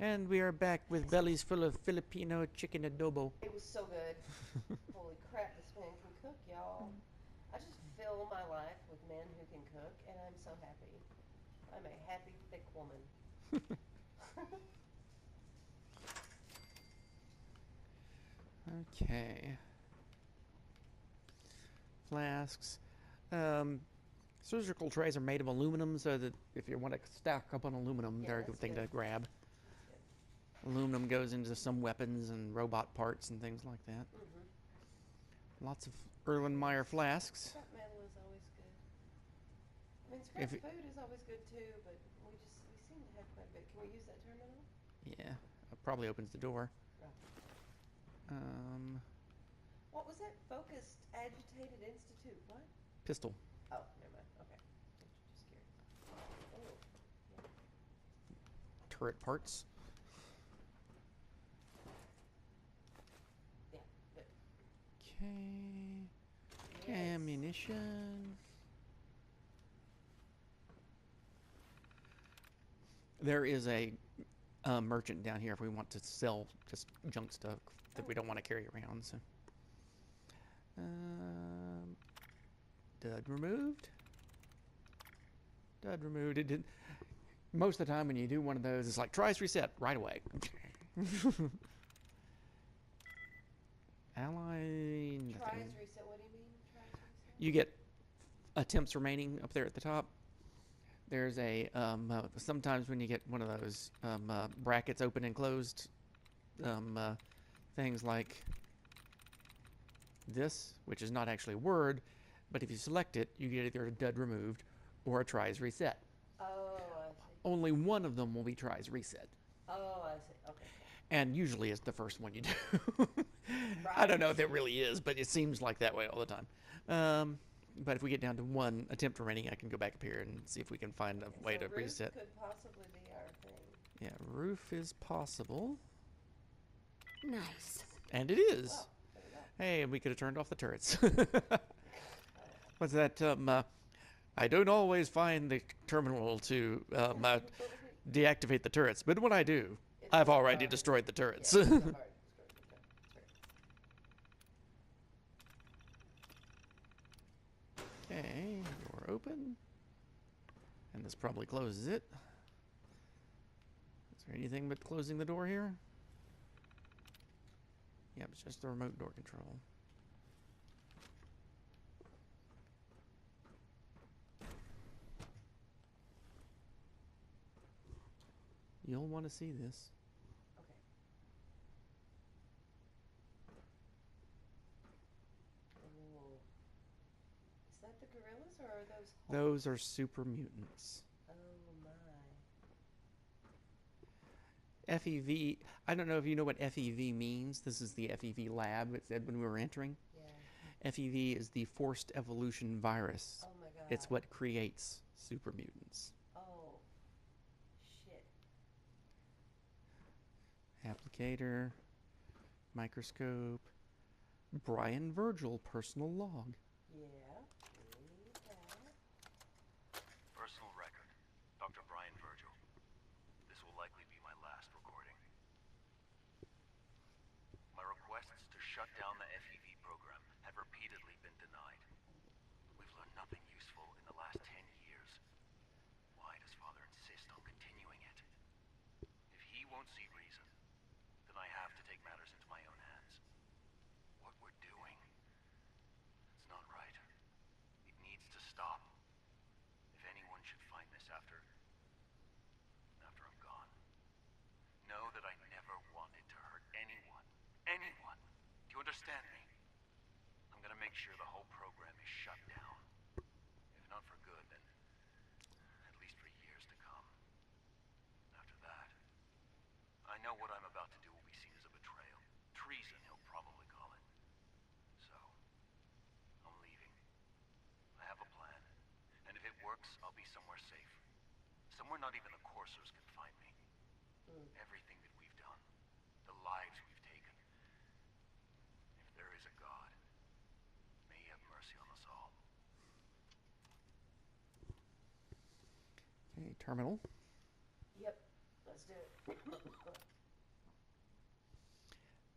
And we are back with bellies full of Filipino chicken adobo. It was so good. Holy crap, this man can cook, y'all. I just fill my life with men who can cook, and I'm so happy. I'm a happy, thick woman. Okay. Flasks. Um, surgical trays are made of aluminum, so that if you want to stack up on aluminum, Yeah, they're a good that's thing good. to grab. That's good. Aluminum goes into some weapons and robot parts and things like that. Mm-hmm. Lots of Yes. Erlenmeyer flasks. Scrap metal is always good. I mean, scrap If it, food is always good too, but we seem to have quite a bit. Can we use that terminal? yeah, it probably opens the door. Right. Um, What was that? Focused Agitated Institute. What? pistol. Oh, never mind. Okay. Just curious. Oh, yeah. Turret parts. Yeah, good. Okay. Yes. Ammunition. There is a merchant down here if we want to sell just junk stuff that Oh, we don't want to carry around. So, dud removed. Dud removed. It did. Most of the time when you do one of those, it's like tries reset right away. Ally. tries Nothing. reset. What do you mean? Tries reset? You get attempts remaining up there at the top. There's a sometimes when you get one of those brackets open and closed, things like this, which is not actually a word, but if you select it, you get either a dud removed or a tries reset. Oh, I see. Only one of them will be tries reset, Oh, I see. Okay. and usually it's the first one you do. I don't Right. know if it really is, but it seems like that way all the time. But if we get down to one attempt remaining, I can go back up here and see if we can find Okay. a way So to roof reset. could possibly be our thing. Yeah, roof is possible. Nice. And it is. Well, there we go. Hey, we could have turned off the turrets. Oh. What's that? I don't always find the terminal to deactivate the turrets, but when I do, It's I've because it's already already. destroyed the Yeah, turrets. it's because I've already destroyed it. That's right. Okay, door open. And this probably closes it. Is there anything but closing the door here? Yep, it's just the remote door control. You'll want to see this. Okay. Oh. Is that the gorillas or are those holes? Those are super mutants. Oh my. FEV, I don't know if you know what FEV means. This is the FEV lab, it said when we were entering. Yeah. FEV is the forced evolution virus. Oh my god. It's what creates super mutants. Oh. Shit. Applicator, microscope, Brian Virgil personal log. Yeah. Read that. Personal record. Dr. Brian Virgil. This will likely be my last recording. My requests to shut down the FEV program have repeatedly been denied. We've learned nothing useful in the last 10 years. Why does Father insist on continuing it? If he won't see reason, then I have to take matters into my own hands. What we're doing, it's not right. It needs to stop. If anyone should find this after I'm gone, know that I never wanted to hurt anyone. Anyone. Do you understand me? I'm gonna make sure the whole program is shut down. If not for good, then at least for years to come. After that, I know what I'm about to do will be seen as a betrayal. Treason, he'll probably call it. So, I'm leaving. I have a plan. And if it works, I'll be somewhere safe. Somewhere not even the coursers can find me. Mm. Everything that we've done, the lives we've taken. If there is a God, may he have mercy on us all. Okay, terminal. Yep. I Let's do it.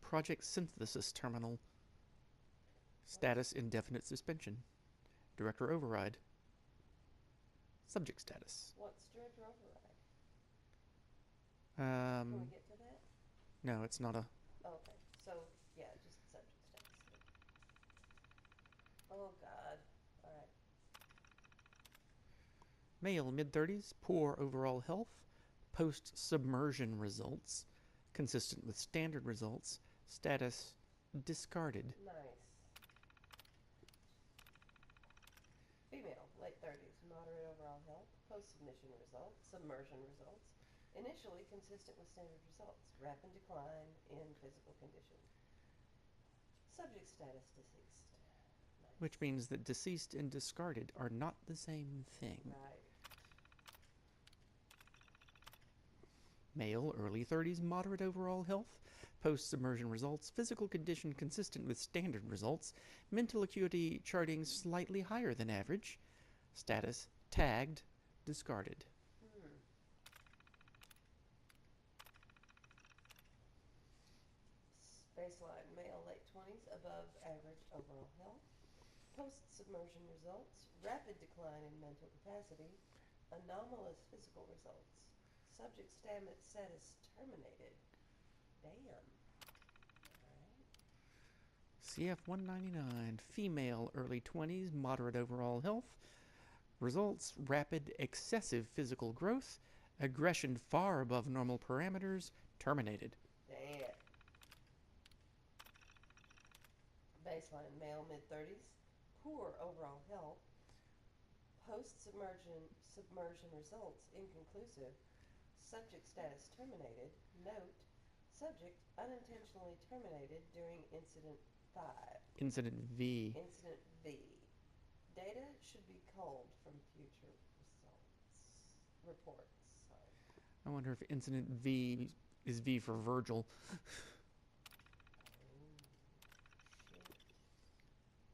Project Synthesis Terminal. Status indefinite suspension. Director override. Subject status. What's director override? Can we get to that? No, it's not a. Oh, okay. So, yeah, just subject status. Oh, God. All right. Male, mid-30s, poor overall health, post-submersion results, consistent with standard results, status discarded. Nice. Female, late 30s, moderate overall health, post-submission results, submersion results, initially consistent with standard results, rapid decline in physical condition. Subject status deceased. Nice. Which means that deceased and discarded are not the same thing. Right. Male, early 30s, moderate overall health, post-submersion results, physical condition consistent with standard results, mental acuity charting slightly higher than average, status tagged, discarded. Baseline, male, late 20s, above average overall health, post-submersion results, rapid decline in mental capacity, anomalous physical results, subject status terminated. Damn. Alright. CF 199, female, early 20s, moderate overall health, results rapid excessive physical growth, aggression far above normal parameters, terminated. Damn. Baseline, male, mid-30s, poor overall health, post-submersion results inconclusive, subject status terminated, note, subject unintentionally terminated during incident 5. Incident V. Incident V. Data should be culled from future reports. Sorry. I wonder if incident V is V for Virgil.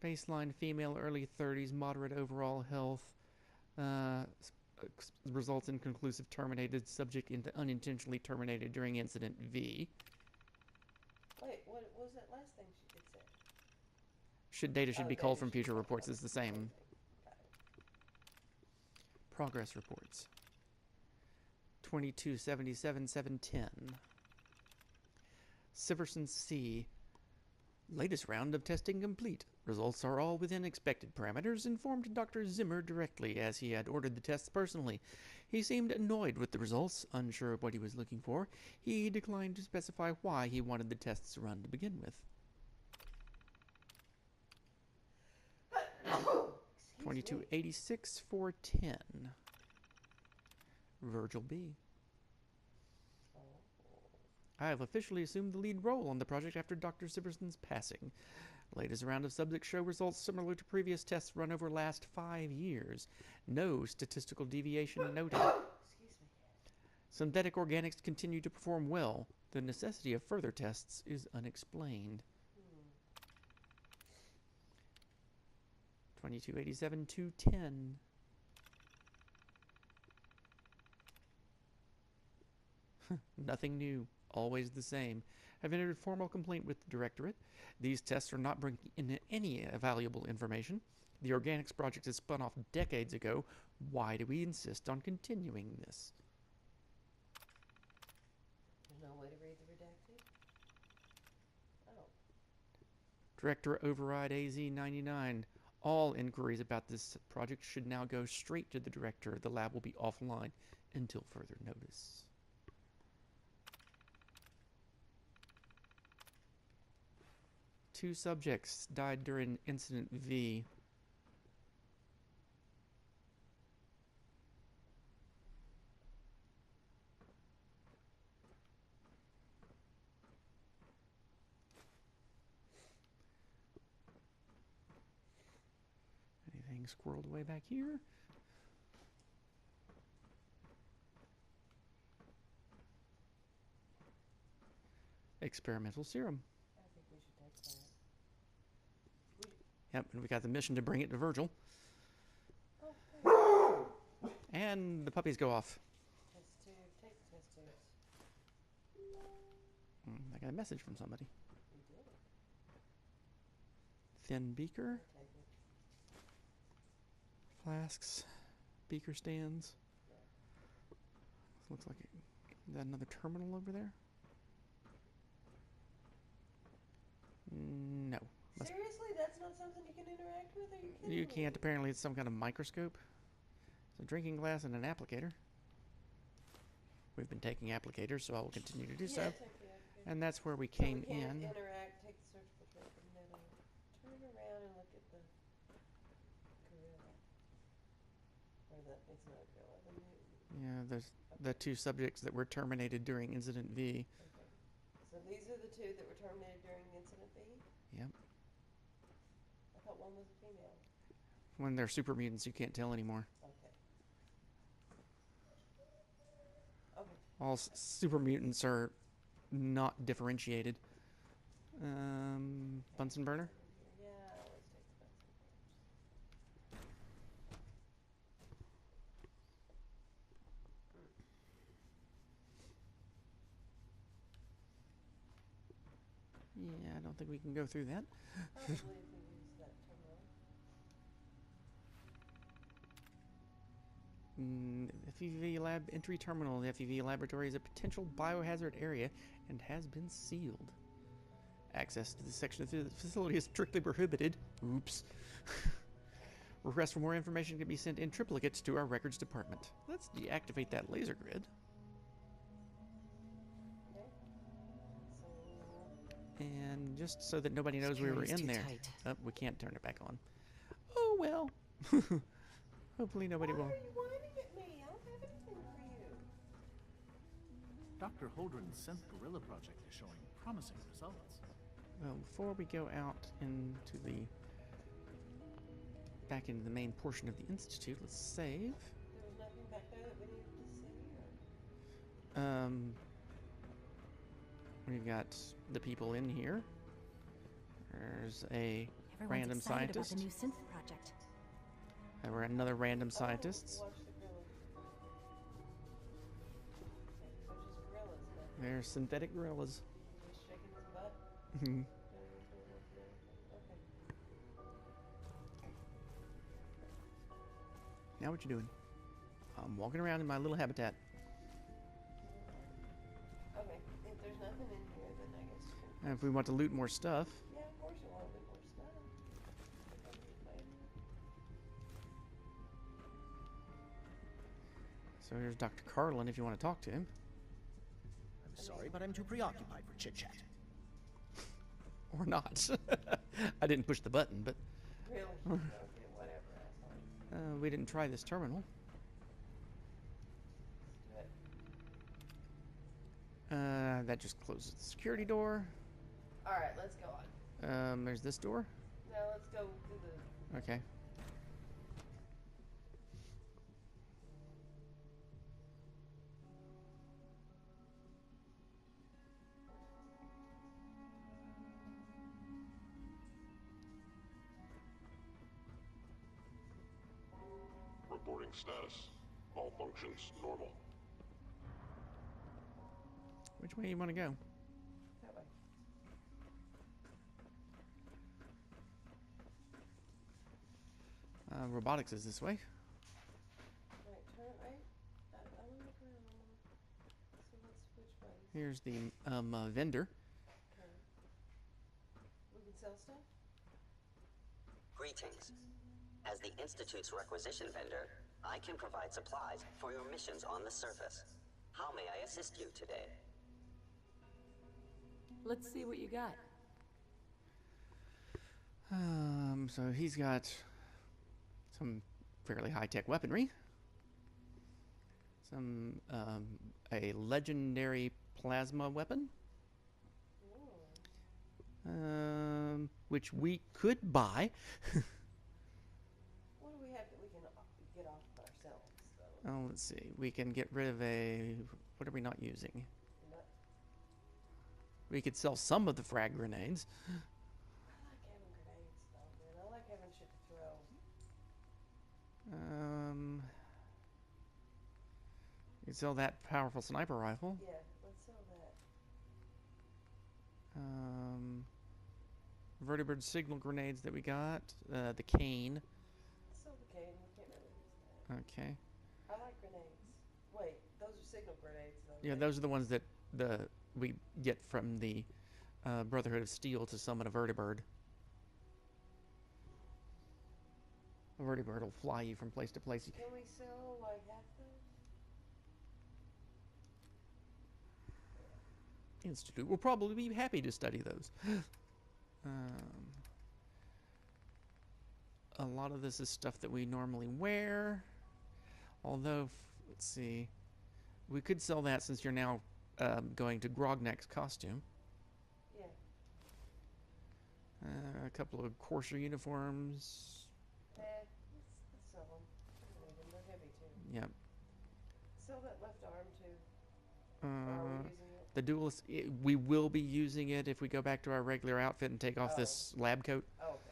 Baseline, female, early 30s, moderate overall health, results inconclusive, terminated, subject unintentionally terminated during incident V. Wait, what was that last thing it said? Data should be culled from future culled reports from is the same. Got it. Progress reports. 2277-710. Siverson C. Latest round of testing complete. Results are all within expected parameters, informed Dr. Zimmer directly, as he had ordered the tests personally. He seemed annoyed with the results, unsure of what he was looking for. He declined to specify why he wanted the tests run to begin with. 2286-410. Virgil B. I have officially assumed the lead role on the project after Dr. Siverson's passing. Latest round of subjects show results similar to previous tests run over last 5 years. No statistical deviation noted. Excuse me. Synthetic organics continue to perform well. The necessity of further tests is unexplained. 2287-210. Nothing new. Always the same. Have entered formal complaint with the Directorate. These tests are not bringing in any valuable information. The Organics project is spun off decades ago. Why do we insist on continuing this? There's no way to read the redacted? Oh. Director Override AZ99. All inquiries about this project should now go straight to the Director. The lab will be offline until further notice. Two subjects died during Incident V. Anything squirreled away back here? Experimental serum. I think we should take that. Yep, and we got the mission to bring it to Virgil. Oh, And the puppies go off. test tube, take the test tubes. I got a message from somebody. You did. Thin beaker, I'll take it. flasks, beaker stands. Yeah. Looks like is that another terminal over there? No. Must- Seriously, that's not something you can interact with? Are you kidding You me? can't. Apparently, it's some kind of microscope. It's a drinking glass and an applicator. We've been taking applicators, so I will continue to do so. Yeah, take the applicator. And that's where we So came we can't in. interact, take the surgical tray from Nena, turn around and look at the gorilla. Or the, it's not a gorilla, the mutant. Yeah, there's the two subjects that were terminated during Incident V. Okay. So these are the two that were terminated during Incident B? Yep. I thought one was a female. When they're super mutants, you can't tell anymore. Okay. Okay. All super mutants are not differentiated. Bunsen burner? Yeah, let's take the Bunsen burners. Yeah, I don't think we can go through that. Probably if we use that terminal. FEV lab entry terminal. The FEV laboratory is a potential biohazard area and has been sealed. Access to this section of the facility is strictly prohibited. Oops. Requests for more information can be sent in triplicates to our records department. Let's deactivate that laser grid. Okay. So And just so that nobody knows we were Security's in too there. tight. Oh, we can't turn it back on. Oh well. Hopefully nobody why will. are you whining at me? I don't have anything for you. Dr. Holdren's synth gorilla project is showing promising results. Well, before we go out into the back into the main portion of the institute, let's save. There was nothing back there that we needed to see, or? We've got the people in here. There's a Everyone's random excited scientist. about the new synth project. We're another random scientist. Oh, watch the gorillas. Okay, they're just gorillas now. There's synthetic gorillas. Just shaking his butt. Mhm. Okay. Now what you doing? I'm walking around in my little habitat. Okay. If there's nothing in here, then I guess you can. And if we want to loot more stuff, Yeah, of course you want a bit more stuff. so here's Dr. Carlin if you want to talk to him. I'm sorry, but I'm too preoccupied for chit-chat. Or not. I didn't push the button, but Really? Okay, whatever, asshole. we didn't try this terminal. Let's do it. That just closes the security door. Alright, let's go on. There's this door. Now let's go do the. Okay. Reporting status. All functions normal. Which way do you want to go? That way. Robotics is this way. Right, turn it right. I want to look around. So let's switch ways. Here's the vendor. Okay. We can sell stuff? Greetings. As the Institute's requisition vendor, I can provide supplies for your missions on the surface. How may I assist you today? Let's see what you got. So he's got some fairly high-tech weaponry. Some, a legendary plasma weapon. Ooh. Which we could buy. What do we have that we can get off of ourselves, though? Oh, let's see. We can get rid of a... What are we not using? Not, We could sell some of the frag grenades. I like having grenades, though, man. I like having shit to throw. You could sell that powerful sniper rifle. Yeah, let's sell that. Vertibird signal grenades that we got. The cane. So the cane, we can't really use that. Okay. I like grenades. Wait, those are signal grenades, though. Yeah, right? those are the ones that we get from the Brotherhood of Steel to summon a Vertibird. A Vertibird will fly you from place to place. Can we sell like half those? Institute will probably be happy to study those. A lot of this is stuff that we normally wear. Although, let's see, we could sell that since you're now going to Grognak's costume. Yeah. A couple of Courser uniforms. Let's sell them. I don't need them. They're heavy too. Yep. Sell that left arm too. Or are we using it? The duelist, we will be using it if we go back to our regular outfit and take off this lab coat. Oh, okay.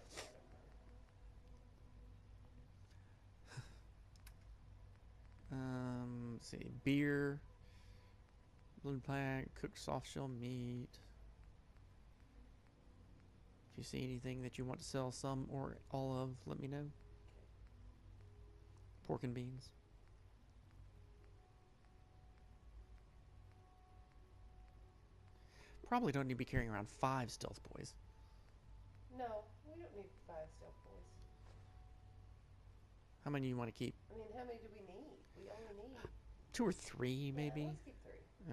Let's see, beer, blue pack, cooked soft shell meat. If you see anything that you want to sell some or all of, let me know. Pork and beans. Probably don't need to be carrying around 5 stealth boys. No, we don't need 5 stealth boys. How many you want to keep? I mean, how many do we need? We only need 2 or 3, maybe. Yeah, let's keep 3.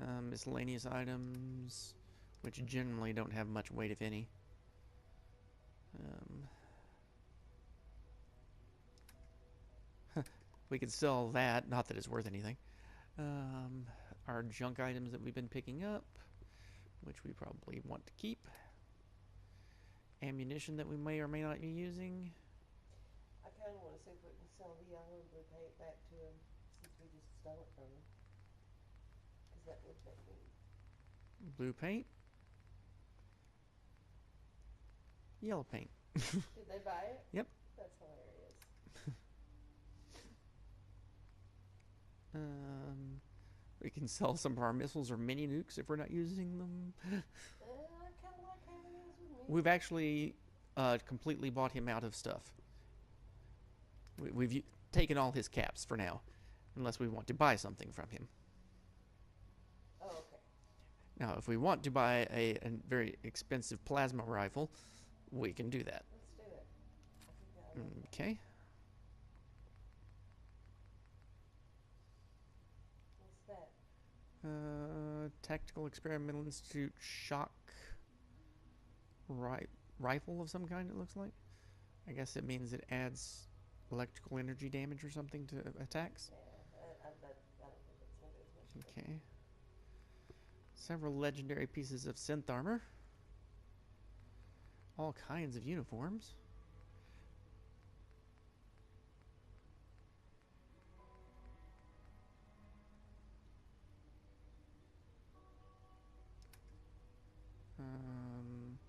Okay. Miscellaneous items, which generally don't have much weight, if any. We could sell that, not that it's worth anything. Our junk items that we've been picking up, which we probably want to keep. Ammunition that we may or may not be using. I kind of want to see if we can sell the yellow and blue paint back to him since we just stole it from him. Because that would make me. Blue paint. Yellow paint. Did they buy it? Yep. That's hilarious. We can sell some of our missiles or mini nukes if we're not using them. I kind of like having those with me. We've actually completely bought him out of stuff. We've taken all his caps for now, unless we want to buy something from him. Oh, okay. Now, if we want to buy a very expensive plasma rifle, we can do that. Let's do it. I think that Okay. What's that? Tactical Experimental Institute shock rifle of some kind, it looks like. I guess it means it adds electrical energy damage or something to attacks. Yeah, I don't think it's going to do as much. Okay. Several legendary pieces of synth armor. All kinds of uniforms.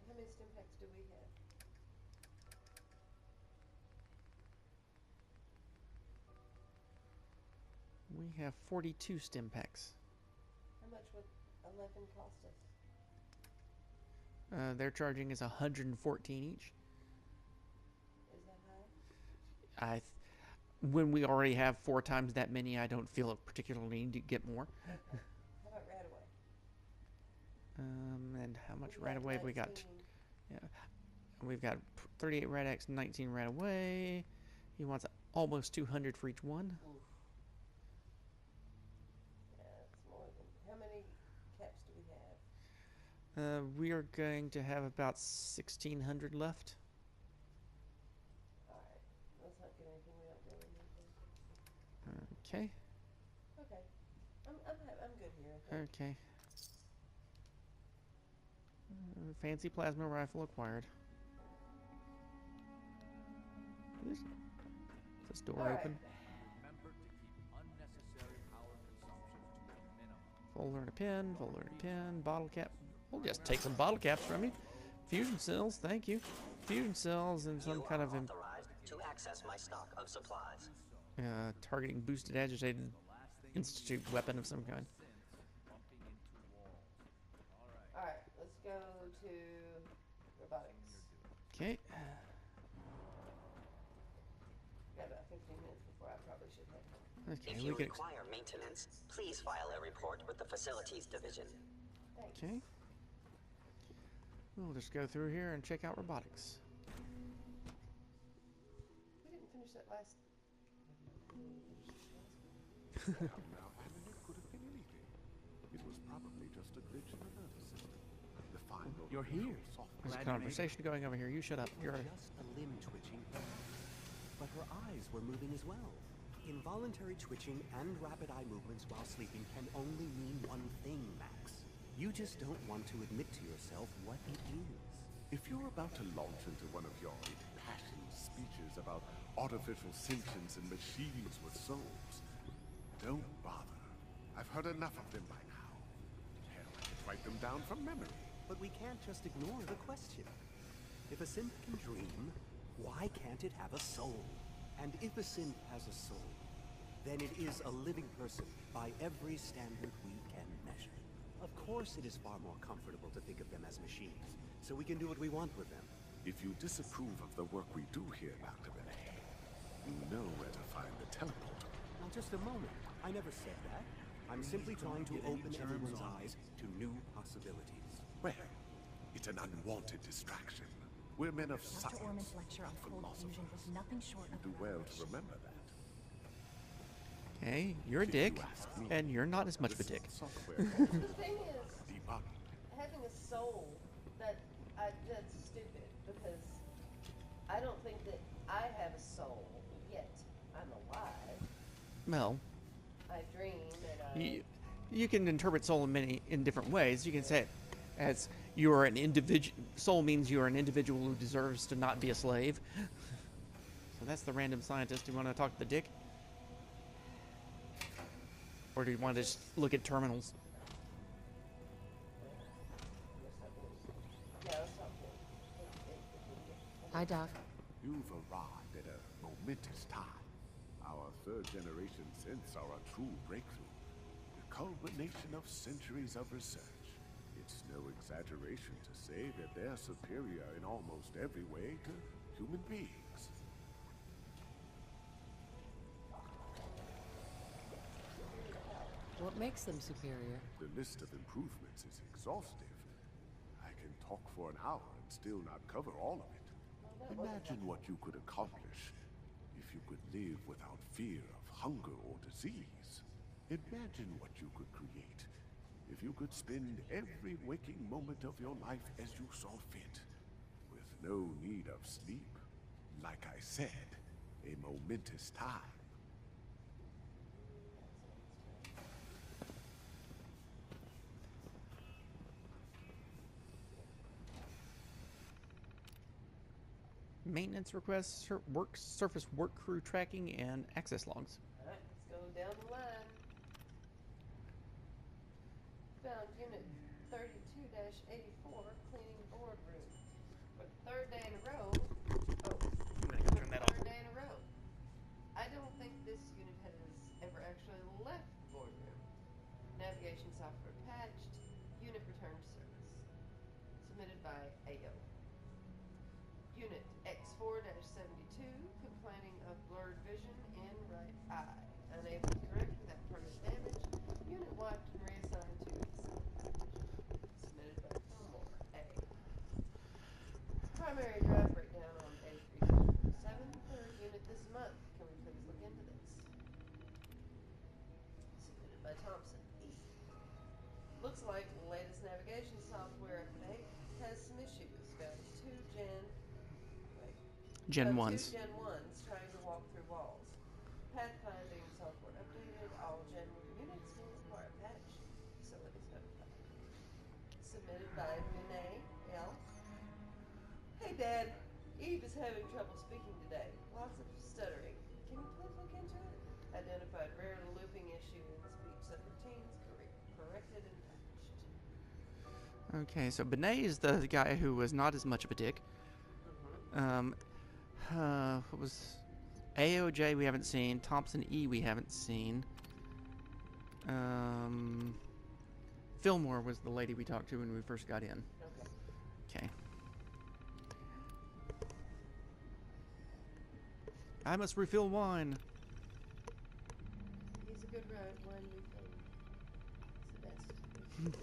How many stim packs do we have? We have 42 stim packs. How much would 11 cost us? They're charging us 114 each. Is that high? When we already have 4 times that many, I don't feel a particular need to get more. How about Radaway? And how much We right away have we got? 19. Yeah, we've got 38 Radax, 19 right away. He wants almost 200 for each one. Oof. Yeah, it's more than. How many caps do we have? We are going to have about 1,600 left. Alright. Let's not get anything we don't really need then. Okay. Okay. I'm good here. I think. Okay. Fancy plasma rifle acquired. Is this door All right. open? Remember to keep unnecessary power consumption to a minimum. Folder and a pen, folder and a pen, bottle cap. We'll just take some bottle caps from you. Fusion cells, thank you. Fusion cells and some You kind are of authorized to access my stock of supplies. targeting boosted agitated institute weapon of some kind. Bumping into Okay. Got about 15 minutes before I probably should head home. Okay, If we you can. require maintenance, please file a report with the Facilities Division. Thanks. Okay. We'll just go through here and check out robotics. We didn't finish that last. Now, Alan, it could have been anything. It was probably just a glitch in the nervous system. The final You're here. software. There's a conversation going over here. You shut up. You're. Just a limb twitching, but her eyes were moving as well. Involuntary twitching and rapid eye movements while sleeping can only mean one thing, Max. You just don't want to admit to yourself what it is. If you're about to launch into one of your impassioned speeches about artificial sentience and machines with souls, don't bother. I've heard enough of them by now. Hell, I could write them down from memory. But we can't just ignore the question. If a synth can dream, why can't it have a soul? And if a synth has a soul, then it is a living person by every standard we can measure. Of course it is far more comfortable to think of them as machines, so we can do what we want with them. If you disapprove of the work we do here, Dr. Benet, you know where to find the teleporter. Now just a moment. I never said that. I'm simply trying to open everyone's eyes to new possibilities. Well, it's an unwanted distraction. We're men of Dr. science, Orman's lecture on cold fusion was nothing short You of do well to remember that. Okay, you're a If dick, you ask me, and you're not as much of a this dick. software The thing is, debugging. having a soul, that's stupid because I don't think that I have a soul yet. I'm alive. Well, I dream and I. you can interpret soul in different ways. You can say it as you are an individual. Soul means you are an individual who deserves to not be a slave. So that's the random scientist. Do you want to talk to the dick? Or do you want to just look at terminals? Yeah, that's not good. Hi, Doc. You've arrived at a momentous time. Our third generation synths are a true breakthrough. The culmination of centuries of research. It's no exaggeration to say that they're superior in almost every way to human beings. What makes them superior? The list of improvements is exhaustive. I can talk for an hour and still not cover all of it. Imagine what you could accomplish if you could live without fear of hunger or disease. Imagine what you could create if you could spend every waking moment of your life as you saw fit, with no need of sleep. Like I said, a momentous time. Maintenance requests, surface work crew tracking, and access logs. Alright, let's go down the line. Found unit 32-84 cleaning boardroom. For the third day in a row. Oh, Turn that off. third day in a row. I don't think this unit has ever actually left the boardroom. Navigation software patched. Unit returned to service. Submitted by AO. Unit X4-72 complaining of blurred vision in right eye. Unable to correct without permanent damage. Unit wiped and reassigned to submitted by Fillmore A. Primary drive breakdown on A347 per unit this month. Can we please look into this? Submitted by Thompson E. Looks like the latest navigation software update has some issues. Found Gen Found 1s. two Gen 1s trying to walk through walls. Pathfinding software updated. All Gen 1 units will require patch. Facilities notified. Submitted by Nena L. Hey Dad, Eve is having trouble speaking today. Lots of stuttering. Can you please look into it? Identified rare looping issue in speech subroutines. Corrected and patched. Okay, so Benet is the guy who was not as much of a dick. What was AOJ we haven't seen. Thompson E we haven't seen. Fillmore was the lady we talked to when we first got in. Okay. Okay. I must refill wine. He's a good wine refiller. It's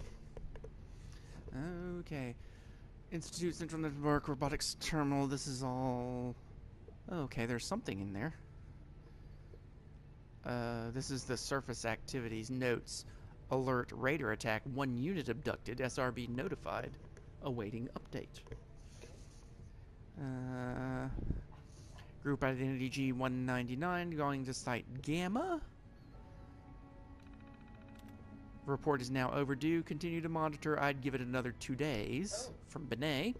the best. Okay. Institute Central Network Robotics Terminal. This is all... Okay, there's something in there. This is the surface activities. Notes. Alert. Raider attack. 1 unit abducted. SRB notified. Awaiting update. Group identity G199 going to site Gamma. Report is now overdue. Continue to monitor. I'd give it another 2 days. From Benet.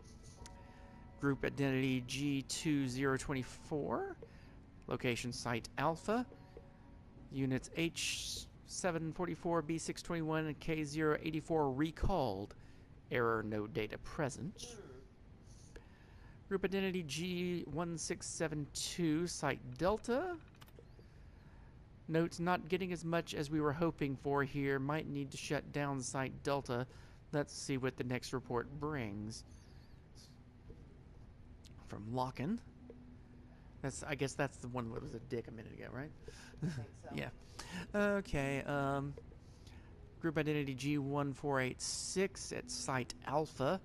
Group identity G2024. Location site Alpha. Units H744, B621, and K084 recalled. Error, no data present. Group identity G1672, site Delta. Notes not getting as much as we were hoping for here. Might need to shut down site Delta. Let's see what the next report brings. From Locken. I guess that's the one that was a dick a minute ago, right? I think so. Yeah. Okay. Group identity G1486 at site Alpha.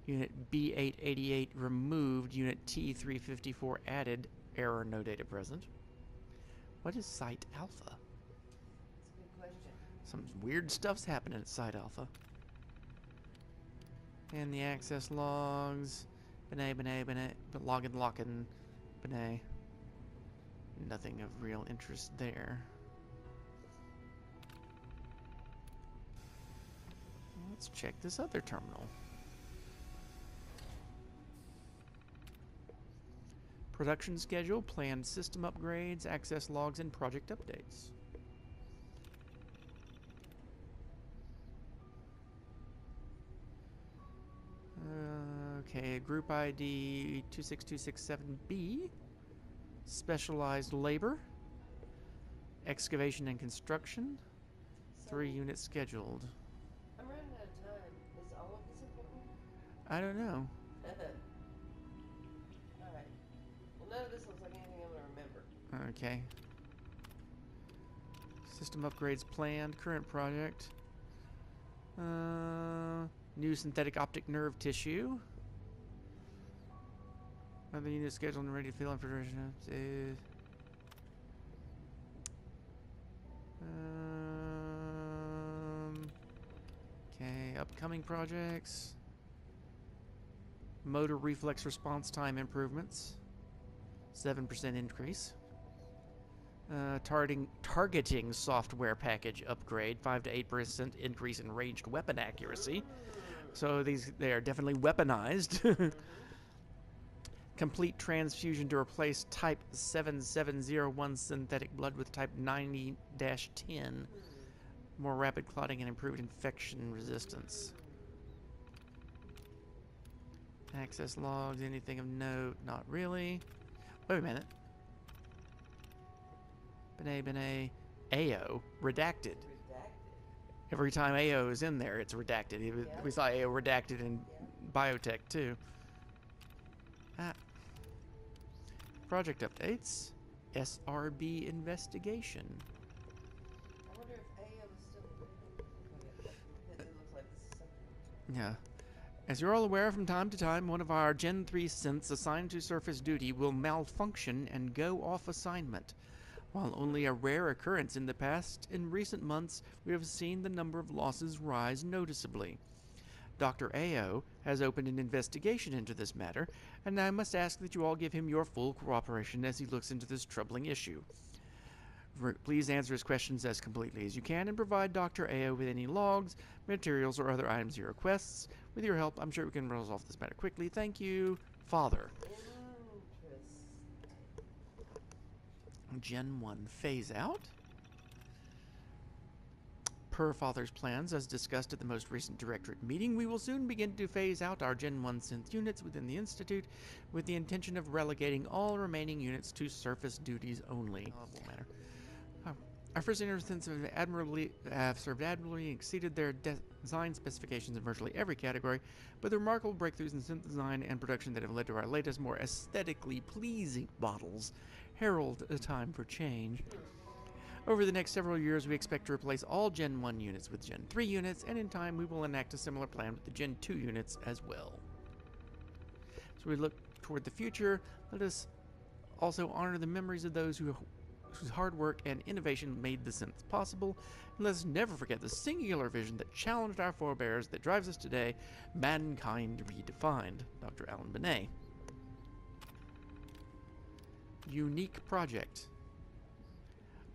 Unit B888 removed. Unit T354 added. Error, no data present. What is site Alpha? That's a good question. Some weird stuff's happening at site Alpha. And the access logs. Benet, login, Benet. Nothing of real interest there. Let's check this other terminal. Production schedule, planned system upgrades, access logs, and project updates. Okay, group ID 26267B. Specialized labor. Excavation and construction. So, 3 units scheduled. I'm running out of time. Is all of this important? I don't know. Alright. Well, none of this looks like anything I'm going to remember. Okay. System upgrades planned. Current project. New synthetic optic nerve tissue. Other units scheduled and ready to fill information. Okay, upcoming projects. Motor reflex response time improvements. 7% increase. Targeting software package upgrade. 5 to 8% increase in ranged weapon accuracy. So they are definitely weaponized. Complete transfusion to replace type 7701 synthetic blood with type 90-10. More rapid clotting and improved infection resistance. Access logs, anything of note? Not really. Wait a minute. Benet, AO, redacted. Every time AO is in there, it's redacted. We saw AO redacted in biotech too. Project updates. SRB investigation. I wonder if AO is still available. It looks like this is something. Yeah. As you're all aware, from time to time, one of our Gen 3 synths assigned to surface duty will malfunction and go off assignment. While only a rare occurrence in the past, in recent months, we have seen the number of losses rise noticeably. Dr. AO has opened an investigation into this matter, and I must ask that you all give him your full cooperation as he looks into this troubling issue. Please answer his questions as completely as you can and provide Dr. AO with any logs, materials, or other items he requests. With your help, I'm sure we can resolve this matter quickly. Thank you, Father. Gen 1 phase out. Per Father's plans, as discussed at the most recent Directorate meeting, we will soon begin to phase out our Gen 1 synth units within the Institute with the intention of relegating all remaining units to surface duties only. Won't matter. Our first synths have served admirably and exceeded their design specifications in virtually every category, but the remarkable breakthroughs in synth design and production that have led to our latest, more aesthetically pleasing models herald a time for change. Over the next several years, we expect to replace all Gen 1 units with Gen 3 units, and in time we will enact a similar plan with the Gen 2 units as well. So we look toward the future. Let us also honor the memories of those whose hard work and innovation made the synth possible, and let us never forget the singular vision that challenged our forebears that drives us today, mankind redefined. Dr. Alan Benet. Unique project.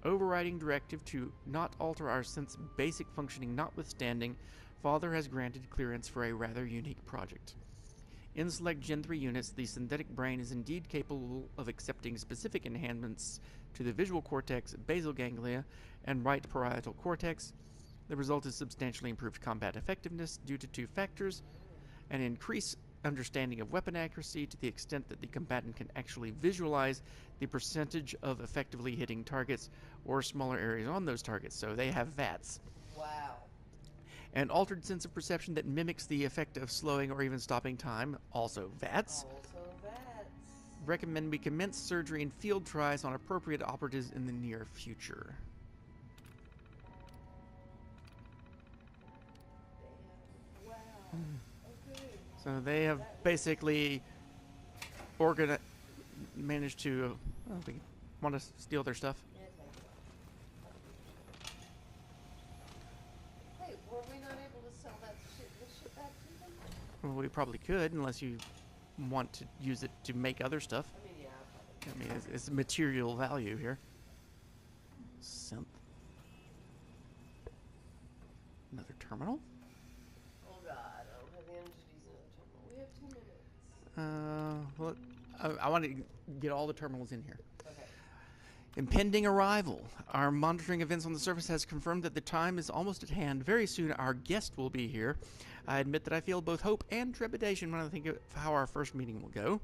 Overriding directive to not alter our synth's basic functioning notwithstanding, Father has granted clearance for a rather unique project. In select Gen 3 units, the synthetic brain is indeed capable of accepting specific enhancements to the visual cortex, basal ganglia, and right parietal cortex. The result is substantially improved combat effectiveness due to two factors: an increased understanding of weapon accuracy to the extent that the combatant can actually visualize the percentage of effectively hitting targets or smaller areas on those targets, so they have VATS. Wow. An altered sense of perception that mimics the effect of slowing or even stopping time, also VATS. Also VATS. Recommend we commence surgery and field tries on appropriate operatives in the near future. Damn. Wow. Okay. So they have basically managed to they want to steal their stuff. Yeah, thank you. Wait, were we not able to sell this shit back to them? Well, we probably could, unless you want to use it to make other stuff. I mean, yeah, probably. I mean, it's material value here. Synth. Another terminal? Oh god, I don't have the energy to use another terminal. We have 2 minutes. Well, I want to get all the terminals in here. Okay. Impending arrival. Our monitoring events on the surface has confirmed that the time is almost at hand. Very soon our guest will be here. I admit that I feel both hope and trepidation when I think of how our first meeting will go.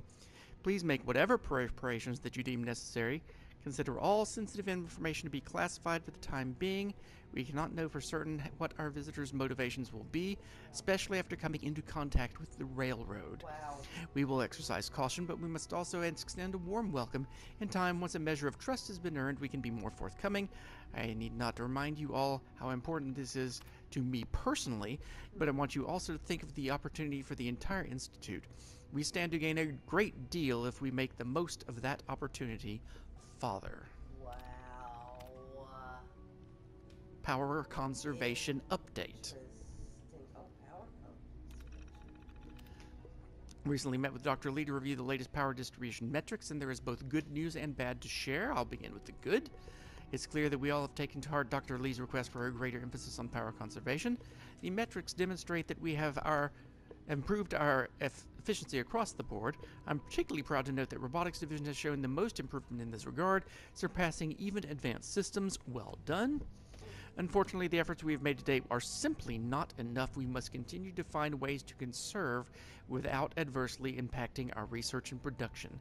Please make whatever preparations that you deem necessary. Consider all sensitive information to be classified for the time being. We cannot know for certain what our visitors' motivations will be, especially after coming into contact with the railroad. Wow. We will exercise caution, but we must also extend a warm welcome. In time, once a measure of trust has been earned, we can be more forthcoming. I need not to remind you all how important this is to me personally, but I want you also to think of the opportunity for the entire Institute. We stand to gain a great deal if we make the most of that opportunity, Father. Wow. Power Conservation Update. Interesting. Oh, power conservation. Recently met with Dr. Lee to review the latest power distribution metrics, and there is both good news and bad to share. I'll begin with the good. It's clear that we all have taken to heart Dr. Lee's request for a greater emphasis on power conservation. The metrics demonstrate that we have improved our efficiency across the board. I'm particularly proud to note that Robotics Division has shown the most improvement in this regard, surpassing even advanced systems. Well done. Unfortunately, the efforts we have made to date are simply not enough. We must continue to find ways to conserve without adversely impacting our research and production.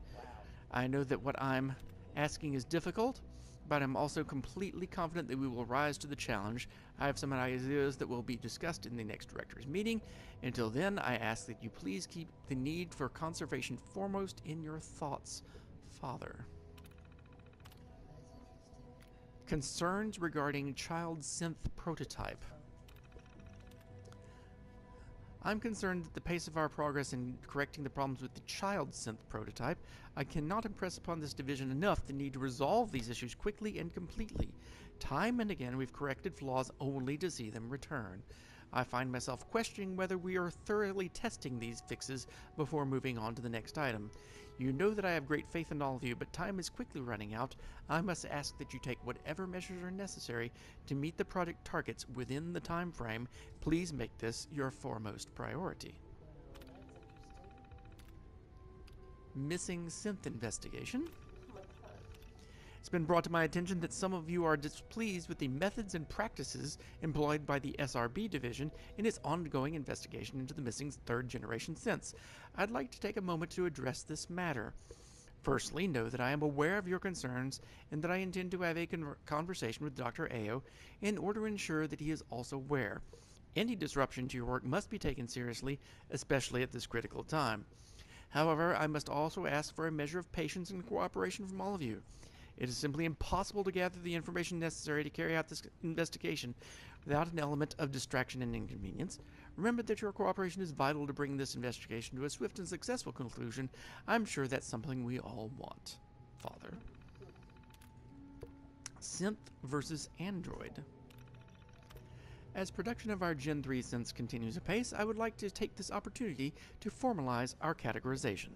I know that what I'm asking is difficult, but I'm also completely confident that we will rise to the challenge. I have some ideas that will be discussed in the next director's meeting. Until then, I ask that you please keep the need for conservation foremost in your thoughts, Father. Concerns regarding child synth prototype. I'm concerned that the pace of our progress in correcting the problems with the child synth prototype, I cannot impress upon this division enough the need to resolve these issues quickly and completely. Time and again we've corrected flaws only to see them return. I find myself questioning whether we are thoroughly testing these fixes before moving on to the next item. You know that I have great faith in all of you, but time is quickly running out. I must ask that you take whatever measures are necessary to meet the project targets within the time frame. Please make this your foremost priority. Well, that's interesting. Missing synth investigation. Oh my god. It's been brought to my attention that some of you are displeased with the methods and practices employed by the SRB division in its ongoing investigation into the missing third-generation synths. I'd like to take a moment to address this matter. Firstly, know that I am aware of your concerns and that I intend to have a conversation with Dr. Ao in order to ensure that he is also aware. Any disruption to your work must be taken seriously, especially at this critical time. However, I must also ask for a measure of patience and cooperation from all of you. It is simply impossible to gather the information necessary to carry out this investigation without an element of distraction and inconvenience. Remember that your cooperation is vital to bring this investigation to a swift and successful conclusion. I'm sure that's something we all want. Father. Synth versus Android. As production of our Gen 3 synths continues apace, I would like to take this opportunity to formalize our categorization.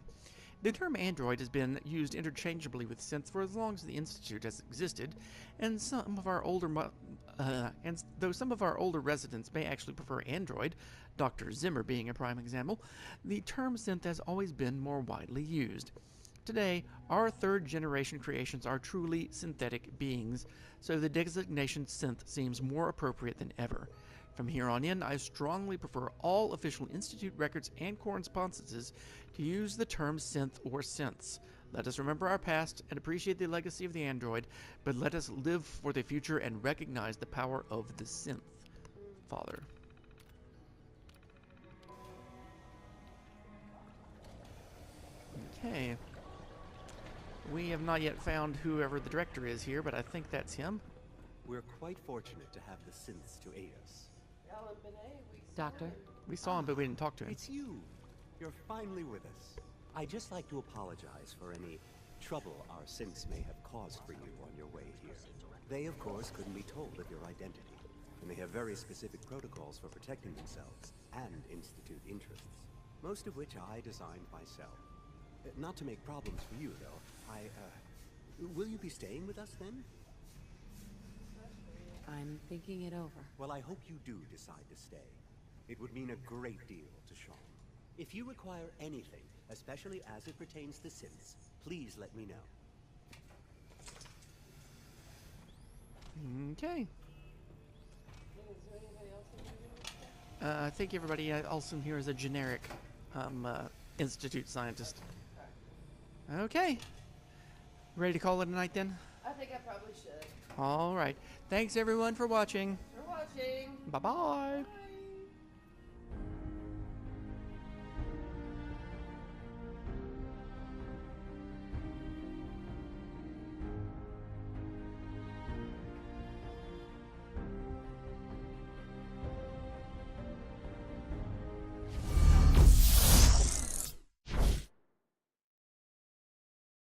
The term android has been used interchangeably with synth for as long as the Institute has existed, and though some of our older residents may actually prefer android, Dr. Zimmer being a prime example, the term synth has always been more widely used. Today, our third-generation creations are truly synthetic beings, so the designation synth seems more appropriate than ever. From here on in, I strongly prefer all official Institute records and correspondences to use the term synth or synths. Let us remember our past and appreciate the legacy of the android, but let us live for the future and recognize the power of the synth. Father. Okay. We have not yet found whoever the director is here, but I think that's him. We're quite fortunate to have the synths to aid us. Alan Benet, we saw Doctor? him. We saw him, but we didn't talk to him. It's you. You're finally with us. I'd just like to apologize for any trouble our synths may have caused for you on your way here. They, of course, couldn't be told of your identity, and they have very specific protocols for protecting themselves and Institute interests, most of which I designed myself. Not to make problems for you, though. Will you be staying with us then? I'm thinking it over. Well, I hope you do decide to stay. It would mean a great deal to Sean. If you require anything, especially as it pertains to synths, please let me know. Okay. Is there anybody else in the room? I think everybody else in here is a generic Institute scientist. Okay. Ready to call it a night then? I think I probably should. All right. Thanks everyone for watching. For watching. Bye-bye. Bye.